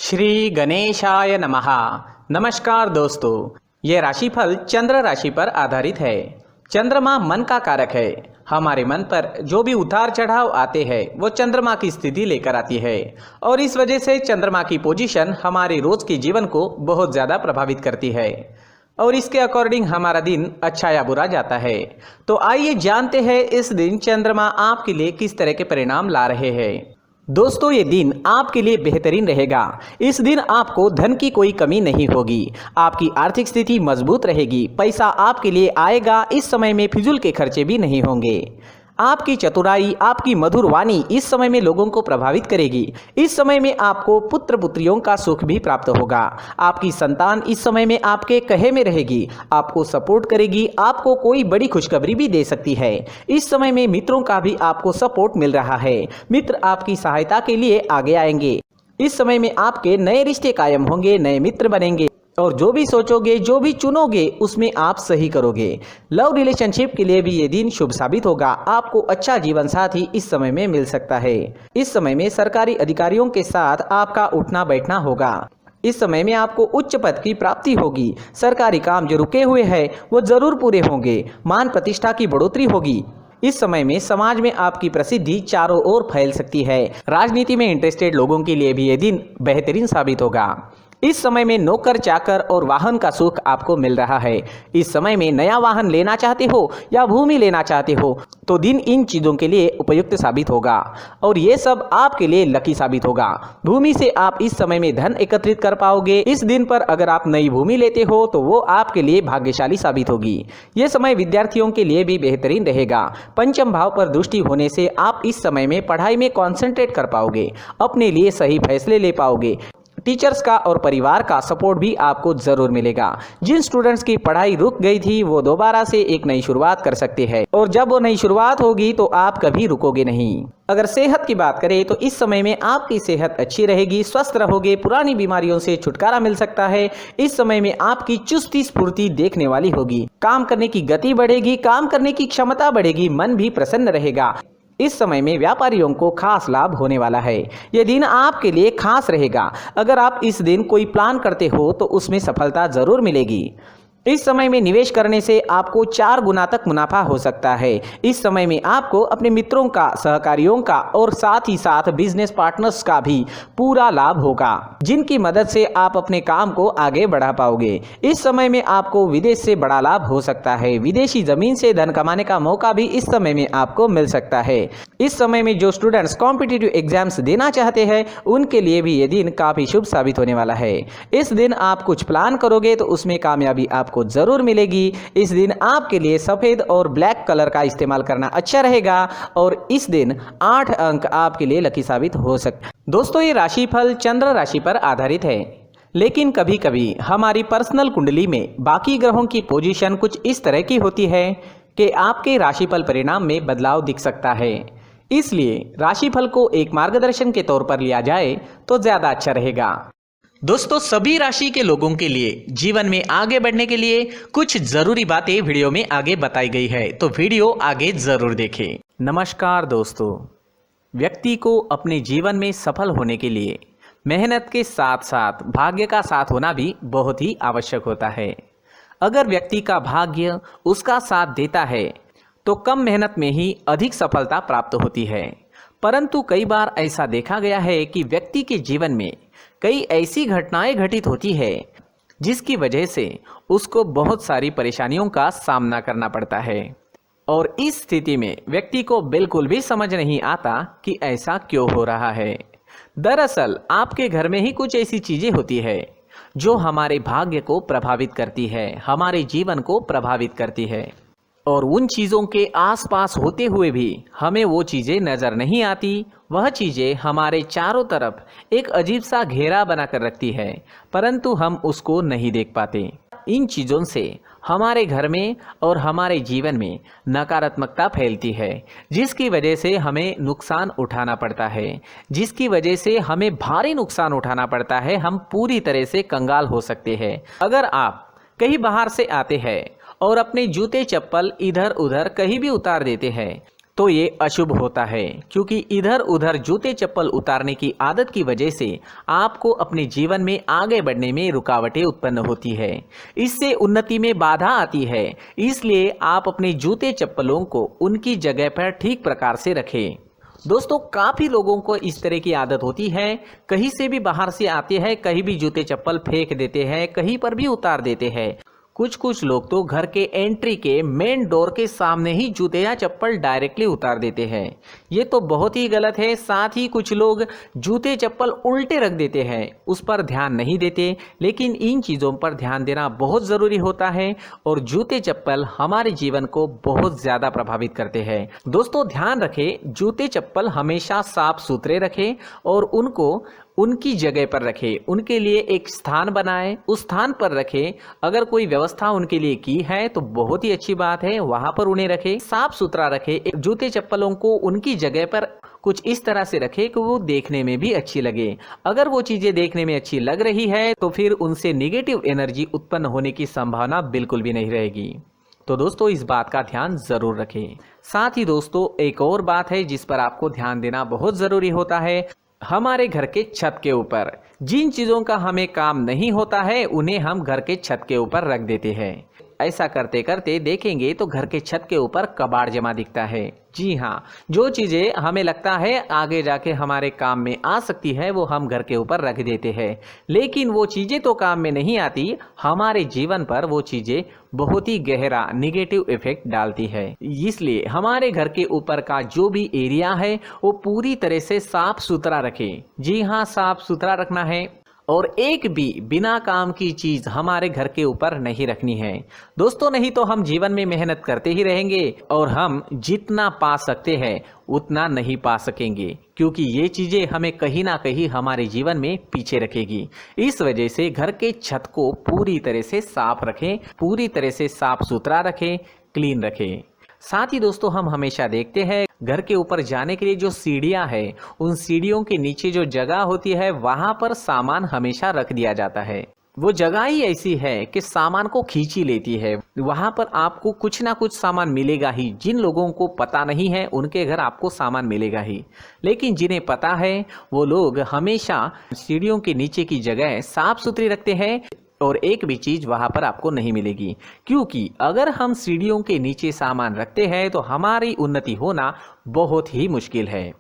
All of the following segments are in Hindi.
श्री गणेशाय नमः। नमस्कार दोस्तों, ये राशिफल चंद्र राशि पर आधारित है। चंद्रमा मन का कारक है। हमारे मन पर जो भी उतार चढ़ाव आते हैं वो चंद्रमा की स्थिति लेकर आती है और इस वजह से चंद्रमा की पोजीशन हमारे रोज के जीवन को बहुत ज़्यादा प्रभावित करती है और इसके अकॉर्डिंग हमारा दिन अच्छा या बुरा जाता है। तो आइए जानते हैं इस दिन चंद्रमा आपके लिए किस तरह के परिणाम ला रहे हैं। दोस्तों, ये दिन आपके लिए बेहतरीन रहेगा। इस दिन आपको धन की कोई कमी नहीं होगी। आपकी आर्थिक स्थिति मजबूत रहेगी। पैसा आपके लिए आएगा। इस समय में फिजूल के खर्चे भी नहीं होंगे। आपकी चतुराई, आपकी मधुर वाणी इस समय में लोगों को प्रभावित करेगी। इस समय में आपको पुत्र पुत्रियों का सुख भी प्राप्त होगा। आपकी संतान इस समय में आपके कहे में रहेगी, आपको सपोर्ट करेगी। आपको कोई बड़ी खुशखबरी भी दे सकती है। इस समय में मित्रों का भी आपको सपोर्ट मिल रहा है। मित्र आपकी सहायता के लिए आगे आएंगे। इस समय में आपके नए रिश्ते कायम होंगे, नए मित्र बनेंगे और जो भी सोचोगे, जो भी चुनोगे उसमें आप सही करोगे। लव रिलेशनशिप के लिए भी ये दिन शुभ साबित होगा। आपको अच्छा जीवन साथी इस समय में मिल सकता है। इस समय में सरकारी अधिकारियों के साथ आपका उठना बैठना होगा। इस समय में आपको उच्च पद की प्राप्ति होगी। सरकारी काम जो रुके हुए हैं वो जरूर पूरे होंगे। मान प्रतिष्ठा की बढ़ोतरी होगी। इस समय में समाज में आपकी प्रसिद्धि चारों ओर फैल सकती है। राजनीति में इंटरेस्टेड लोगों के लिए भी ये दिन बेहतरीन साबित होगा। इस समय में नौकर चाकर और वाहन का सुख आपको मिल रहा है। इस समय में नया वाहन लेना चाहते हो या भूमि लेना चाहते हो तो दिन इन चीज़ों के लिए उपयुक्त साबित होगा और ये सब आपके लिए लकी साबित होगा। भूमि से आप इस समय में धन एकत्रित कर पाओगे। इस दिन पर अगर आप नई भूमि लेते हो तो वो आपके लिए भाग्यशाली साबित होगी। ये समय विद्यार्थियों के लिए भी बेहतरीन रहेगा। पंचम भाव पर दृष्टि होने से आप इस समय में पढ़ाई में कॉन्सेंट्रेट कर पाओगे, अपने लिए सही फैसले ले पाओगे। टीचर्स का और परिवार का सपोर्ट भी आपको जरूर मिलेगा। जिन स्टूडेंट्स की पढ़ाई रुक गई थी वो दोबारा से एक नई शुरुआत कर सकते हैं और जब वो नई शुरुआत होगी तो आप कभी रुकोगे नहीं। अगर सेहत की बात करें तो इस समय में आपकी सेहत अच्छी रहेगी, स्वस्थ रहोगे। पुरानी बीमारियों से छुटकारा मिल सकता है। इस समय में आपकी चुस्ती स्फूर्ति देखने वाली होगी। काम करने की गति बढ़ेगी, काम करने की क्षमता बढ़ेगी, मन भी प्रसन्न रहेगा। इस समय में व्यापारियों को खास लाभ होने वाला है। यह दिन आपके लिए खास रहेगा। अगर आप इस दिन कोई प्लान करते हो तो उसमें सफलता जरूर मिलेगी। इस समय में निवेश करने से आपको 4 गुना तक मुनाफा हो सकता है। इस समय में आपको अपने मित्रों का, सहकारियों का और साथ ही साथ बिजनेस पार्टनर्स का भी पूरा लाभ होगा, जिनकी मदद से आप अपने काम को आगे बढ़ा पाओगे। इस समय में आपको विदेश से बड़ा लाभ हो सकता है। विदेशी जमीन से धन कमाने का मौका भी इस समय में आपको मिल सकता है। इस समय में जो स्टूडेंट्स कॉम्पिटिटिव एग्जाम्स देना चाहते हैं उनके लिए भी ये दिन काफ़ी शुभ साबित होने वाला है। इस दिन आप कुछ प्लान करोगे तो उसमें कामयाबी आपको जरूर मिलेगी। इस दिन आपके लिए सफेद और ब्लैक कलर का इस्तेमाल करना अच्छा रहेगा और इस दिन 8 अंक आपके लिए लकी साबित हो सकते हैं। दोस्तों, ये राशिफल चंद्र राशि पर आधारित है, लेकिन कभी कभी हमारी पर्सनल कुंडली में बाकी ग्रहों की पोजीशन कुछ इस तरह की होती है कि आपके राशिफल परिणाम में बदलाव दिख सकता है। इसलिए राशिफल को एक मार्गदर्शन के तौर पर लिया जाए तो ज्यादा अच्छा रहेगा। दोस्तों, सभी राशि के लोगों के लिए जीवन में आगे बढ़ने के लिए कुछ जरूरी बातें वीडियो में आगे बताई गई है, तो वीडियो आगे जरूर देखें। नमस्कार दोस्तों, व्यक्ति को अपने जीवन में सफल होने के लिए मेहनत के साथ साथ भाग्य का साथ होना भी बहुत ही आवश्यक होता है। अगर व्यक्ति का भाग्य उसका साथ देता है तो कम मेहनत में ही अधिक सफलता प्राप्त होती है। परंतु कई बार ऐसा देखा गया है कि व्यक्ति के जीवन में कई ऐसी घटनाएं घटित होती है जिसकी वजह से उसको बहुत सारी परेशानियों का सामना करना पड़ता है और इस स्थिति में व्यक्ति को बिल्कुल भी समझ नहीं आता कि ऐसा क्यों हो रहा है। दरअसल आपके घर में ही कुछ ऐसी चीजें होती है जो हमारे भाग्य को प्रभावित करती है, हमारे जीवन को प्रभावित करती है और उन चीज़ों के आसपास होते हुए भी हमें वो चीज़ें नज़र नहीं आती। वह चीज़ें हमारे चारों तरफ एक अजीब सा घेरा बनाकर रखती है, परंतु हम उसको नहीं देख पाते। इन चीज़ों से हमारे घर में और हमारे जीवन में नकारात्मकता फैलती है, जिसकी वजह से हमें नुकसान उठाना पड़ता है, जिसकी वजह से हमें भारी नुकसान उठाना पड़ता है। हम पूरी तरह से कंगाल हो सकते हैं। अगर आप कहीं बाहर से आते हैं और अपने जूते चप्पल इधर उधर कहीं भी उतार देते हैं तो ये अशुभ होता है, क्योंकि इधर उधर जूते चप्पल उतारने की आदत की वजह से आपको अपने जीवन में आगे बढ़ने में रुकावटें उत्पन्न होती है। इससे उन्नति में बाधा आती है। इसलिए आप अपने जूते चप्पलों को उनकी जगह पर ठीक प्रकार से रखें। दोस्तों, काफ़ी लोगों को इस तरह की आदत होती है, कहीं से भी बाहर से आते हैं, कहीं भी जूते चप्पल फेंक देते हैं, कहीं पर भी उतार देते हैं। कुछ लोग तो घर के एंट्री के मेन डोर के सामने ही जूते या चप्पल डायरेक्टली उतार देते हैं। ये तो बहुत ही गलत है। साथ ही कुछ लोग जूते चप्पल उल्टे रख देते हैं, उस पर ध्यान नहीं देते। लेकिन इन चीज़ों पर ध्यान देना बहुत ज़रूरी होता है और जूते चप्पल हमारे जीवन को बहुत ज़्यादा प्रभावित करते हैं। दोस्तों, ध्यान रखें, जूते चप्पल हमेशा साफ सुथरे रखें और उनको उनकी जगह पर रखें। उनके लिए एक स्थान बनाएं, उस स्थान पर रखें। अगर कोई व्यवस्था उनके लिए की है तो बहुत ही अच्छी बात है, वहां पर उन्हें रखें, साफ सुथरा रखें। जूते चप्पलों को उनकी जगह पर कुछ इस तरह से रखें कि वो देखने में भी अच्छी लगे। अगर वो चीजें देखने में अच्छी लग रही है तो फिर उनसे निगेटिव एनर्जी उत्पन्न होने की संभावना बिल्कुल भी नहीं रहेगी। तो दोस्तों, इस बात का ध्यान जरूर रखें। साथ ही दोस्तों, एक और बात है जिस पर आपको ध्यान देना बहुत जरूरी होता है। हमारे घर के छत के ऊपर जिन चीज़ों का हमें काम नहीं होता है उन्हें हम घर के छत के ऊपर रख देते हैं। ऐसा करते करते देखेंगे तो घर के छत के ऊपर कबाड़ जमा दिखता है। जी हाँ, जो चीज़ें हमें लगता है आगे जाके हमारे काम में आ सकती है वो हम घर के ऊपर रख देते हैं, लेकिन वो चीज़ें तो काम में नहीं आती। हमारे जीवन पर वो चीज़ें बहुत ही गहरा निगेटिव इफेक्ट डालती है। इसलिए हमारे घर के ऊपर का जो भी एरिया है वो पूरी तरह से साफ सुथरा रखें। जी हाँ, साफ सुथरा रखना है और एक भी बिना काम की चीज हमारे घर के ऊपर नहीं रखनी है। दोस्तों, नहीं तो हम जीवन में मेहनत करते ही रहेंगे और हम जितना पा सकते हैं उतना नहीं पा सकेंगे, क्योंकि ये चीजें हमें कहीं ना कहीं हमारे जीवन में पीछे रखेगी। इस वजह से घर के छत को पूरी तरह से साफ रखें, पूरी तरह से साफ सुथरा रखें, क्लीन रखें। साथ ही दोस्तों, हम हमेशा देखते हैं घर के ऊपर जाने के लिए जो सीढ़ियां हैं, उन सीढ़ियों के नीचे जो जगह होती है वहां पर सामान हमेशा रख दिया जाता है। वो जगह ही ऐसी है कि सामान को खींची लेती है। वहां पर आपको कुछ ना कुछ सामान मिलेगा ही। जिन लोगों को पता नहीं है उनके घर आपको सामान मिलेगा ही, लेकिन जिन्हें पता है वो लोग हमेशा सीढ़ियों के नीचे की जगह साफ सुथरी रखते हैं और एक भी चीज वहां पर आपको नहीं मिलेगी। क्योंकि अगर हम सीढ़ियों के नीचे सामान रखते हैं तो हमारी उन्नति होना बहुत ही मुश्किल है।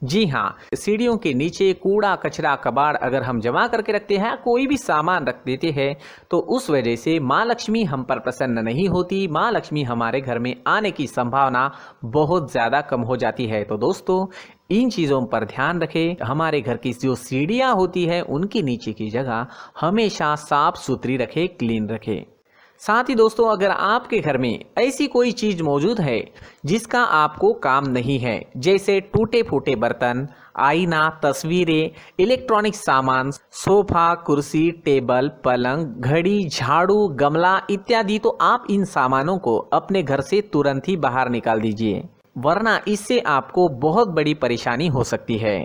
जी हाँ, सीढ़ियों के नीचे कूड़ा कचरा कबाड़ अगर हम जमा करके रखते हैं, कोई भी सामान रख देते हैं, तो उस वजह से माँ लक्ष्मी हम पर प्रसन्न नहीं होती। माँ लक्ष्मी हमारे घर में आने की संभावना बहुत ज़्यादा कम हो जाती है। तो दोस्तों, इन चीज़ों पर ध्यान रखें। हमारे घर की जो सीढ़ियाँ होती है उनकी नीचे की जगह हमेशा साफ सुथरी रखें, क्लीन रखें। साथ ही दोस्तों, अगर आपके घर में ऐसी कोई चीज मौजूद है जिसका आपको काम नहीं है, जैसे टूटे फूटे बर्तन, आईना, तस्वीरें, इलेक्ट्रॉनिक सामान, सोफा, कुर्सी, टेबल, पलंग, घड़ी, झाड़ू, गमला इत्यादि, तो आप इन सामानों को अपने घर से तुरंत ही बाहर निकाल दीजिए, वरना इससे आपको बहुत बड़ी परेशानी हो सकती है।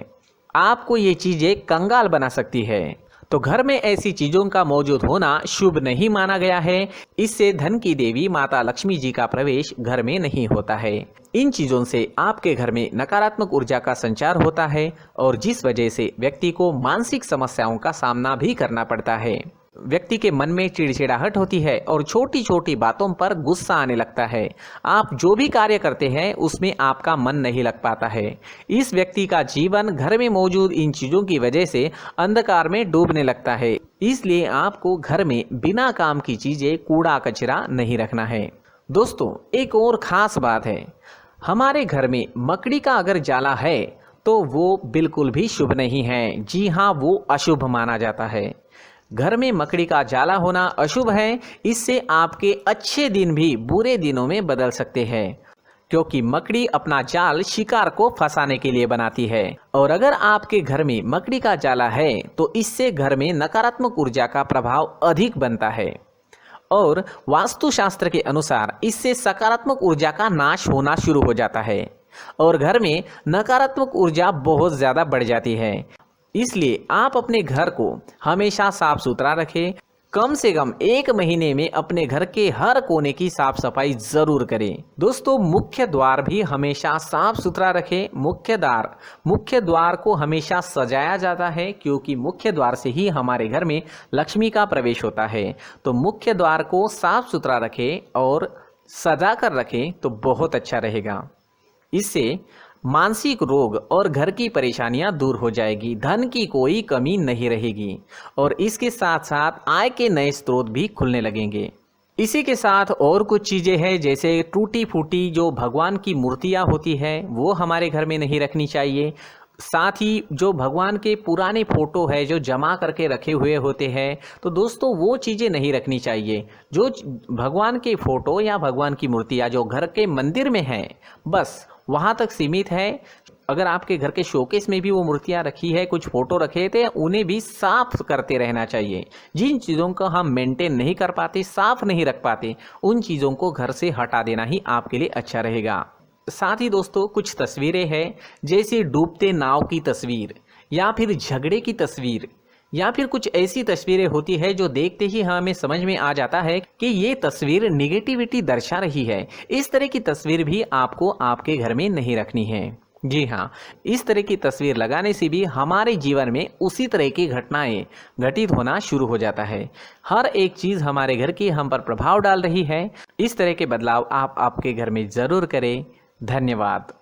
आपको ये चीजें कंगाल बना सकती है। तो घर में ऐसी चीजों का मौजूद होना शुभ नहीं माना गया है। इससे धन की देवी माता लक्ष्मी जी का प्रवेश घर में नहीं होता है। इन चीजों से आपके घर में नकारात्मक ऊर्जा का संचार होता है और जिस वजह से व्यक्ति को मानसिक समस्याओं का सामना भी करना पड़ता है। व्यक्ति के मन में चिड़चिड़ाहट होती है और छोटी छोटी बातों पर गुस्सा आने लगता है। आप जो भी कार्य करते हैं उसमें आपका मन नहीं लग पाता है। इस व्यक्ति का जीवन घर में मौजूद इन चीज़ों की वजह से अंधकार में डूबने लगता है। इसलिए आपको घर में बिना काम की चीज़ें, कूड़ा कचरा नहीं रखना है। दोस्तों, एक और ख़ास बात है, हमारे घर में मकड़ी का अगर जाला है तो वो बिल्कुल भी शुभ नहीं है। जी हाँ, वो अशुभ माना जाता है। घर में मकड़ी का जाला होना अशुभ है। इससे आपके अच्छे दिन भी बुरे दिनों में बदल सकते हैं, क्योंकि मकड़ी अपना जाल शिकार को फंसाने के लिए बनाती है। और अगर आपके घर में मकड़ी का जाला है तो इससे घर में नकारात्मक ऊर्जा का प्रभाव अधिक बनता है और वास्तुशास्त्र के अनुसार इससे सकारात्मक ऊर्जा का नाश होना शुरू हो जाता है और घर में नकारात्मक ऊर्जा बहुत ज़्यादा बढ़ जाती है। इसलिए आप अपने घर को हमेशा साफ सुथरा रखें, कम से कम 1 महीने में अपने घर के हर कोने की साफ सफाई जरूर करें। दोस्तों, मुख्य द्वार भी हमेशा साफ सुथरा रखें। मुख्य द्वार को हमेशा सजाया जाता है, क्योंकि मुख्य द्वार से ही हमारे घर में लक्ष्मी का प्रवेश होता है। तो मुख्य द्वार को साफ सुथरा रखें और सजा कर रखें तो बहुत अच्छा रहेगा। इससे मानसिक रोग और घर की परेशानियां दूर हो जाएगी, धन की कोई कमी नहीं रहेगी और इसके साथ साथ आय के नए स्रोत भी खुलने लगेंगे। इसी के साथ और कुछ चीज़ें हैं, जैसे टूटी फूटी जो भगवान की मूर्तियां होती हैं वो हमारे घर में नहीं रखनी चाहिए। साथ ही जो भगवान के पुराने फोटो है जो जमा करके रखे हुए होते हैं, तो दोस्तों वो चीज़ें नहीं रखनी चाहिए। जो भगवान के फोटो या भगवान की मूर्तियाँ जो घर के मंदिर में हैं, बस वहाँ तक सीमित है। अगर आपके घर के शोकेस में भी वो मूर्तियाँ रखी है, कुछ फोटो रखे थे, उन्हें भी साफ करते रहना चाहिए। जिन चीज़ों को हम मेंटेन नहीं कर पाते, साफ नहीं रख पाते, उन चीज़ों को घर से हटा देना ही आपके लिए अच्छा रहेगा। साथ ही दोस्तों, कुछ तस्वीरें हैं, जैसे डूबते नाव की तस्वीर या फिर झगड़े की तस्वीर या फिर कुछ ऐसी तस्वीरें होती है जो देखते ही हमें समझ में आ जाता है कि ये तस्वीर निगेटिविटी दर्शा रही है। इस तरह की तस्वीर भी आपको आपके घर में नहीं रखनी है। जी हाँ, इस तरह की तस्वीर लगाने से भी हमारे जीवन में उसी तरह की घटनाएं घटित होना शुरू हो जाता है। हर एक चीज़ हमारे घर की हम पर प्रभाव डाल रही है। इस तरह के बदलाव आप आपके घर में ज़रूर करें। धन्यवाद।